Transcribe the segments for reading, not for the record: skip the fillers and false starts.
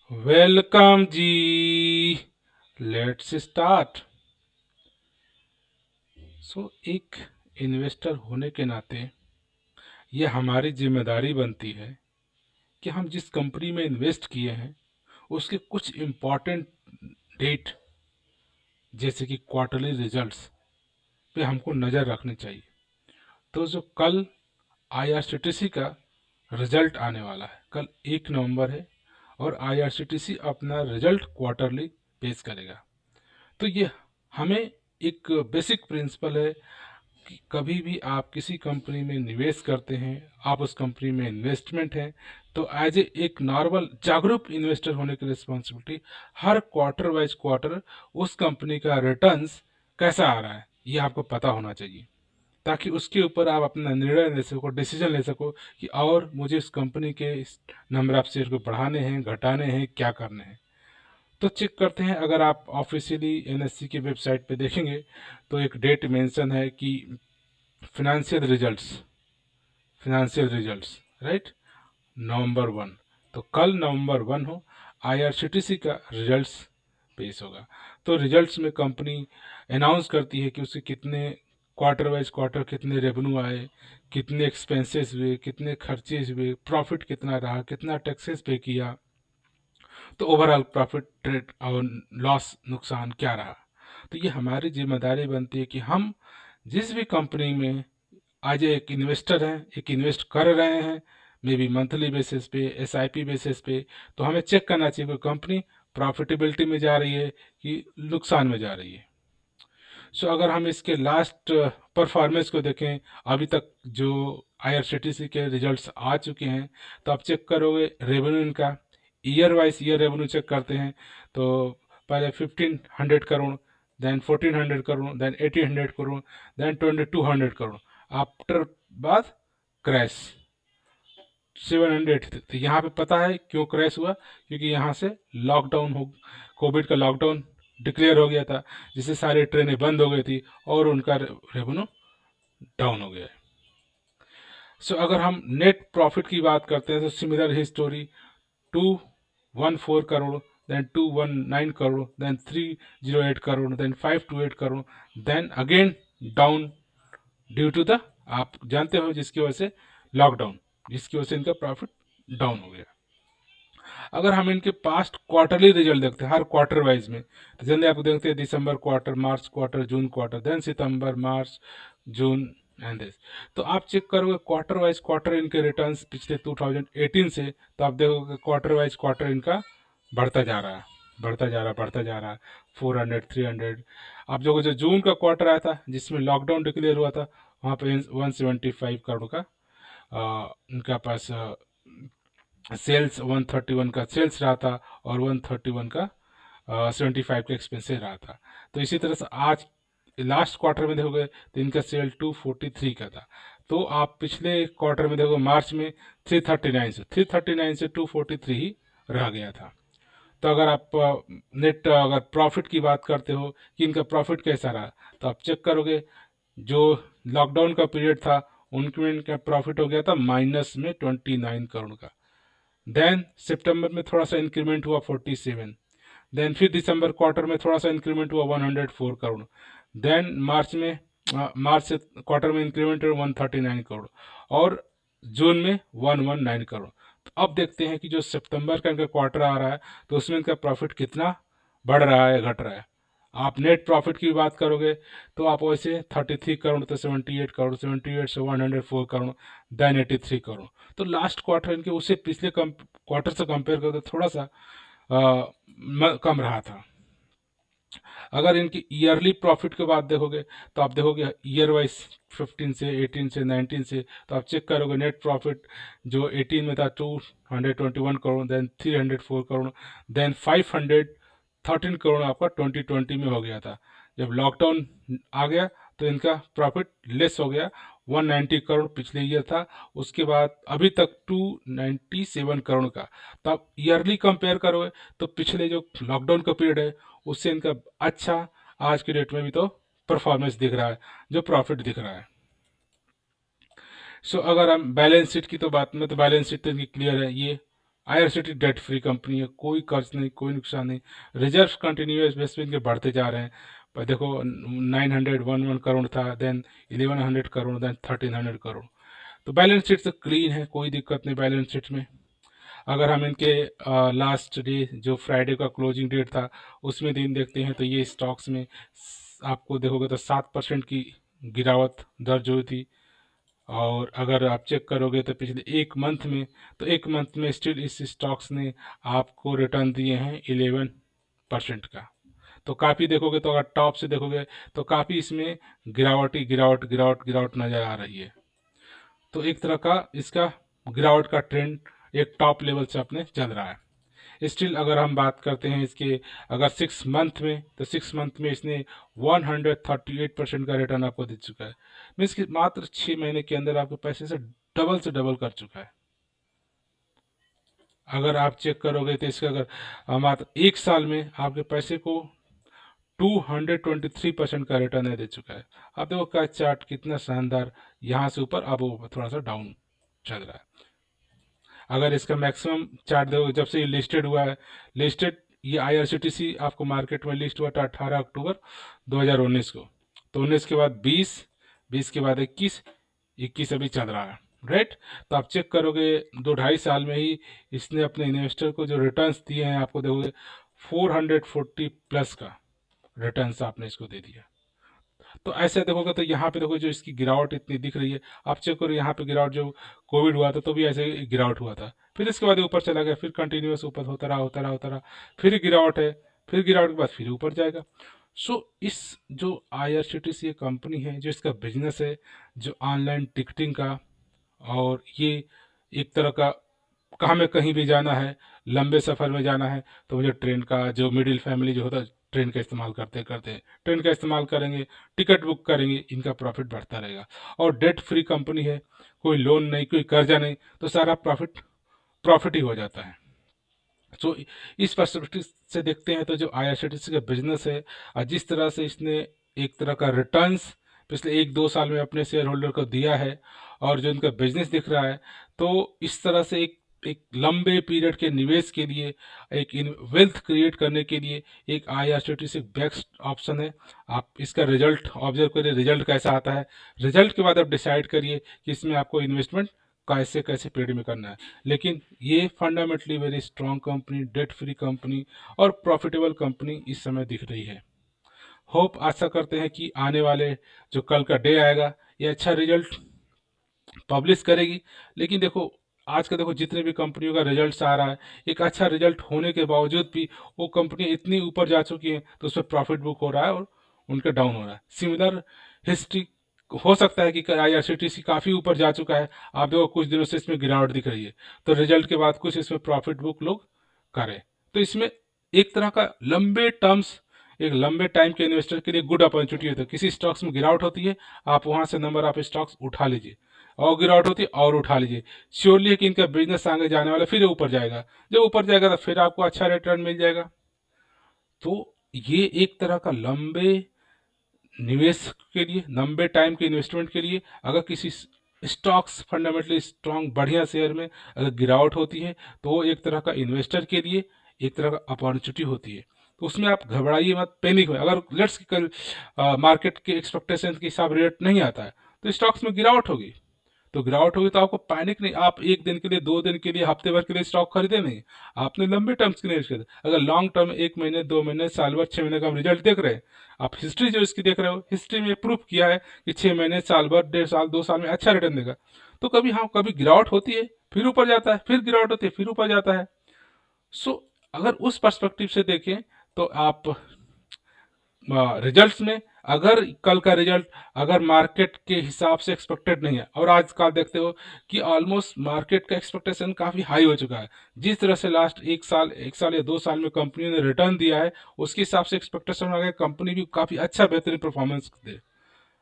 Welcome ji. Let's start. एक investor होने के नाते ये हमारी जिम्मेदारी बनती है कि हम जिस कंपनी में इन्वेस्ट किए हैं उसके कुछ इम्पोर्टेंट डेट जैसे कि क्वार्टरली रिजल्ट्स पे हमको नज़र रखनी चाहिए। तो जो कल आईआरसीटीसी का रिजल्ट आने वाला है, कल 1 नवंबर है और आईआरसीटीसी अपना रिजल्ट क्वार्टरली पेश करेगा। तो ये हमें एक बेसिक प्रिंसिपल है कि कभी भी आप किसी कंपनी में निवेश करते हैं, आप उस कंपनी में इन्वेस्टमेंट है, तो एज ए एक नॉर्मल जागरूक इन्वेस्टर होने की रिस्पॉन्सिबिलिटी हर क्वार्टर वाइज क्वार्टर उस कंपनी का रिटर्न्स कैसा आ रहा है ये आपको पता होना चाहिए, ताकि उसके ऊपर आप अपना निर्णय ले सको, डिसीजन ले सको कि और मुझे इस कंपनी के इस नंबर ऑफ शेयर को बढ़ाने हैं, घटाने हैं, क्या करने हैं। तो चेक करते हैं। अगर आप ऑफिशियली एनएससी की वेबसाइट पे देखेंगे तो एक डेट मेंशन है कि फिनेंशियल रिजल्ट्स, राइट, नवंबर 1। तो कल नवंबर 1 हो, आईआरसीटीसी का रिजल्ट्स पेश होगा। तो रिजल्ट्स में कंपनी अनाउंस करती है कि उसके कितने क्वार्टर वाइज क्वार्टर कितने रेवेन्यू आए, कितने एक्सपेंसेस हुए, कितने खर्चे हुए, प्रॉफिट कितना रहा, कितना टैक्सेस पे किया, तो ओवरऑल प्रॉफिट ट्रेड और लॉस नुकसान क्या रहा। तो ये हमारी जिम्मेदारी बनती है कि हम जिस भी कंपनी में आज एक इन्वेस्टर हैं, एक इन्वेस्ट कर रहे हैं, मे बी मंथली बेसिस पे, एसआईपी बेसिस पे, तो हमें चेक करना चाहिए कि कंपनी प्रॉफिटेबिलिटी में जा रही है कि नुकसान में जा रही है। अगर हम इसके लास्ट परफॉर्मेंस को देखें, अभी तक जो आईआरसीटीसी के रिजल्ट्स आ चुके हैं, तो आप चेक करोगे रेवेन्यू इनका, year wise year revenue check करते हैं तो पहले 1500 crore, then 1400 crore, then 1800 crore, then 2200 crore, after बाद क्रैश 700। तो यहाँ पे पता है क्यों क्रैश हुआ, क्योंकि यहाँ से लॉकडाउन हो, कोविड का लॉकडाउन डिक्लेयर हो गया था, जिससे सारी ट्रेनें बंद हो गई थी और उनका रेवेन्यू डाउन हो गया है। अगर हम नेट प्रॉफिट की बात करते हैं तो सिमिलर ही story, 214 crore, then 219 crore, then 308 crore, then 528 crore, then again down due to the, आप जानते हो जिसकी वजह से लॉकडाउन, जिसकी वजह से इनका प्रॉफिट डाउन हो गया। अगर हम इनके पास्ट क्वार्टरली रिजल्ट देखते हैं हर क्वार्टर वाइज में, तो जनरली आप देखते हैं दिसंबर क्वार्टर, मार्च क्वार्टर, जून क्वार्टर, देन सितंबर, मार्च, जून एंड दिस। तो आप चेक करोगे क्वार्टर वाइज क्वार्टर इनके रिटर्न्स पिछले 2018 से, तो आप देखोगे क्वार्टर वाइज क्वार्टर इनका बढ़ता जा रहा है, बढ़ता जा रहा है, बढ़ता जा रहा है, 400, 300। आप जो जून का क्वार्टर आया था जिसमें लॉकडाउन डिक्लेयर हुआ था, वहाँ पे 175 करोड़ का उनका पास सेल्स, 131 का सेल्स रहा था और 131 का 75 का एक्सपेंसेस रहा था। तो इसी तरह से आज लास्ट क्वार्टर में देखोगे तो इनका सेल 243 का था। तो आप पिछले क्वार्टर में देखो मार्च में 339 से 243 ही रह गया था। तो अगर आप नेट अगर प्रॉफिट की बात करते हो कि इनका प्रॉफिट कैसा रहा, तो आप चेक करोगे जो लॉकडाउन का पीरियड था उनमें इनका प्रॉफिट हो गया था माइनस में 29 करोड़ का। देन सितंबर में थोड़ा सा इंक्रीमेंट हुआ 47, देन फिर दिसंबर क्वार्टर में थोड़ा सा इंक्रीमेंट हुआ 104 करोड़, देन मार्च से क्वार्टर में इंक्रीमेंट हुआ 139 करोड़ और जून में 119 करोड़। तो अब देखते हैं कि जो सितंबर का इनका क्वार्टर आ रहा है तो उसमें इनका प्रॉफिट कितना बढ़ रहा है, घट रहा है। आप नेट प्रॉफिट की बात करोगे तो आप वैसे 33 करोड़ तो 78 करोड़, 78 से 104 करोड़, देन 83 करोड़। तो लास्ट क्वार्टर इनके उसे पिछले क्वार्टर से कंपेयर करते थोड़ा सा कम रहा था। अगर इनकी ईयरली प्रॉफिट की बात देखोगे तो आप देखोगे ईयर वाइज 15 से 18 से 19 से, तो आप चेक करोगे नेट प्रॉफिट जो 18 में था 221 करोड़, देन 304 करोड़, देन 513 करोड़ आपका 2020 में हो गया था। जब लॉकडाउन आ गया तो इनका प्रॉफिट लेस हो गया, 190 करोड़ पिछले ईयर था, उसके बाद अभी तक 297 करोड़ का। तो आप ईयरली कंपेयर करोगे तो पिछले जो लॉकडाउन का पीरियड है उससे इनका अच्छा आज के डेट में भी तो परफॉर्मेंस दिख रहा है, जो प्रॉफिट दिख रहा है। अगर हम बैलेंस शीट की तो बात में, तो बैलेंस शीट तो इनकी क्लियर है, ये IRCTC डेट फ्री कंपनी है, कोई कर्ज नहीं, कोई नुकसान नहीं, रिजर्व कंटिन्यूस बेस पे इनके बढ़ते जा रहे हैं। पर देखो 911 करोड़ था, देन 1100 करोड़, देन 1300 करोड़। तो बैलेंस शीट से क्लीन है, कोई दिक्कत नहीं बैलेंस शीट में। अगर हम इनके लास्ट डे जो फ्राइडे का क्लोजिंग डेट था उसमें दिन देखते हैं तो ये स्टॉक्स में आपको देखोगे तो 7% की गिरावट दर्ज हुई थी। और अगर आप चेक करोगे तो पिछले एक मंथ में, तो एक मंथ में स्टिल इस स्टॉक्स ने आपको रिटर्न दिए हैं 11% का। तो काफ़ी देखोगे तो अगर टॉप से देखोगे तो काफ़ी इसमें गिरावट ही गिरावट गिरावट गिरावट नज़र आ रही है। तो एक तरह का इसका गिरावट का ट्रेंड एक टॉप लेवल से अपने चल रहा है। स्टिल अगर हम बात करते हैं इसके अगर 6 मंथ में, तो 6 मंथ में इसने 138% का रिटर्न आपको दे चुका है। मीन्स कि मात्र 6 महीने के अंदर आपके पैसे से डबल कर चुका है। अगर आप चेक करोगे तो इसका अगर मात्र 1 साल में आपके पैसे को 223% का रिटर्न दे चुका है। आप देखो क्या चार्ट कितना शानदार, यहाँ से ऊपर अब वो थोड़ा सा डाउन चल रहा है। अगर इसका मैक्सिमम चार्ट देखो जब से ये लिस्टेड हुआ है, लिस्टेड ये IRCTC आपको मार्केट में लिस्ट हुआ था 18 अक्टूबर 2019 को। तो 19 के बाद 20, 20 के बाद 21, 21 अभी चल रहा है, राइट। तो आप चेक करोगे 2-2.5 साल में ही इसने अपने इन्वेस्टर को जो रिटर्न्स दिए हैं आपको देखोगे 440 प्लस का रिटर्न्स आपने इसको दे दिया। तो ऐसे देखोगे तो यहाँ पे देखो जो इसकी गिरावट इतनी दिख रही है, आप चेक करो यहाँ पे गिरावट जो कोविड हुआ था तो भी ऐसे ही गिरावट हुआ था, फिर इसके बाद ऊपर चला गया, फिर कंटिन्यूस ऊपर होता रहा होता रहा होता रहा, फिर गिरावट है, फिर गिरावट के बाद फिर ऊपर जाएगा। सो इस जो IRCTC कंपनी है, जो इसका बिजनेस है, जो ऑनलाइन टिकटिंग का, और ये एक तरह का हमें कहीं भी जाना है, लंबे सफ़र में जाना है, तो मुझे ट्रेन का जो मिडिल फैमिली जो होता है ट्रेन का इस्तेमाल करते करते ट्रेन का इस्तेमाल करेंगे, टिकट बुक करेंगे, इनका प्रॉफिट बढ़ता रहेगा। और डेट फ्री कंपनी है, कोई लोन नहीं, कोई कर्जा नहीं, तो सारा प्रॉफिट प्रॉफिट ही हो जाता है। सो इस पर्सपेक्टिव से देखते हैं तो जो IRCTC का बिजनेस है और जिस तरह से इसने एक तरह का रिटर्न्स पिछले 1-2 साल में अपने शेयर होल्डर को दिया है, और जो इनका बिजनेस दिख रहा है, तो इस तरह से एक एक लंबे पीरियड के निवेश के लिए, एक वेल्थ क्रिएट करने के लिए एक IRCTC बेस्ट ऑप्शन है। आप इसका रिजल्ट ऑब्जर्व करिए, रिजल्ट कैसा आता है, रिजल्ट के बाद आप डिसाइड करिए कि इसमें आपको इन्वेस्टमेंट कैसे कैसे पीरियड में करना है। लेकिन ये fundamentally very strong company, debt free company और प्रॉफिटेबल कंपनी इस समय दिख रही है। होप आशा करते हैं कि आने वाले जो कल का डे आएगा ये अच्छा रिजल्ट पब्लिश करेगी। लेकिन देखो आज का देखो जितने भी कंपनियों का रिजल्ट आ रहा है, एक अच्छा रिजल्ट होने के बावजूद भी वो कंपनी इतनी ऊपर जा चुकी हैं तो उसमें प्रॉफिट बुक हो रहा है और उनका डाउन हो रहा है। सिमिलर हिस्ट्री हो सकता है कि IRCTC काफ़ी ऊपर जा चुका है, आप देखो कुछ दिनों से इसमें गिरावट दिख रही है, तो रिजल्ट के बाद कुछ इसमें प्रॉफिट बुक लोग करें। तो इसमें एक तरह का लंबे टर्म्स, एक लंबे टाइम के इन्वेस्टर के लिए गुड अपॉर्चुनिटी होती है। किसी स्टॉक्स में गिरावट होती है, आप वहां से नंबर ऑफ स्टॉक्स उठा लीजिए, और गिरावट होती है और उठा लीजिए, श्योरली है कि इनका बिजनेस आगे जाने वाला, फिर ऊपर जाएगा, जब ऊपर जाएगा तो फिर आपको अच्छा रिटर्न मिल जाएगा। तो ये एक तरह का लंबे निवेश के लिए, लंबे टाइम के इन्वेस्टमेंट के लिए, अगर किसी स्टॉक्स फंडामेंटली स्ट्रांग बढ़िया शेयर में अगर गिरावट होती है तो वो एक तरह का इन्वेस्टर के लिए एक तरह का अपॉर्चुनिटी होती है। तो उसमें आप घबराइए मत, पैनिक हो। अगर लेट्स कल मार्केट के एक्सपेक्टेशन के हिसाब रेट नहीं आता है तो स्टॉक्स में गिरावट होगी, तो गिरावट होगी तो आपको पैनिक नहीं, आप एक दिन के लिए, 2 दिन के लिए, हफ्ते भर के लिए स्टॉक खरीदे नहीं, आपने लंबे टर्म्स के लिए खरीदे। अगर लॉन्ग टर्म 1 महीने, 2 महीने, साल भर, 6 महीने का हम रिजल्ट देख रहे हैं, आप हिस्ट्री जो इसकी देख रहे हो, हिस्ट्री में प्रूफ किया है कि 6 महीने, साल भर, 1.5 साल, 2 साल में अच्छा रिटर्न देगा। तो कभी हाँ, कभी गिरावट होती है फिर ऊपर जाता है, फिर गिरावट होती है फिर ऊपर जाता है। सो अगर उस पर्सपेक्टिव से देखें तो आप रिजल्ट्स में, अगर कल का रिजल्ट अगर मार्केट के हिसाब से एक्सपेक्टेड नहीं है, और आजकल देखते हो कि ऑलमोस्ट मार्केट का एक्सपेक्टेशन काफ़ी हाई हो चुका है, जिस तरह से लास्ट 1 साल या 2 साल में कंपनी ने रिटर्न दिया है उसके हिसाब से एक्सपेक्टेशन आ गया कंपनी भी काफ़ी अच्छा बेहतरीन परफॉर्मेंस दे,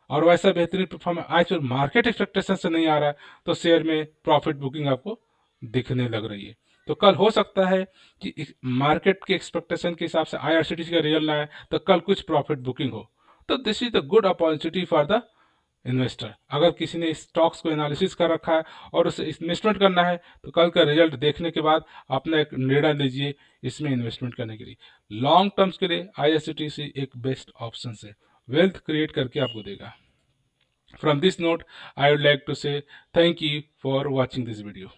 और वैसा बेहतरीन परफॉर्मेंस आज फिर मार्केट एक्सपेक्टेशन से नहीं आ रहा है, तो शेयर में प्रॉफिट बुकिंग आपको दिखने लग रही है। तो कल हो सकता है कि मार्केट के एक्सपेक्टेशन के हिसाब से IRCTC का रिजल्ट ना आए तो कल कुछ प्रॉफिट बुकिंग हो, तो this is the good opportunity for the investor. अगर किसी ने स्टॉक्स को एनालिसिस कर रखा है और उसे इन्वेस्टमेंट करना है तो कल का रिजल्ट देखने के बाद अपना एक निर्णय लीजिए इसमें इन्वेस्टमेंट करने के लिए। लॉन्ग टर्म्स के लिए IRCTC एक बेस्ट ऑप्शन है, वेल्थ क्रिएट करके आपको देगा। From this note, I would like to say thank you for watching this video.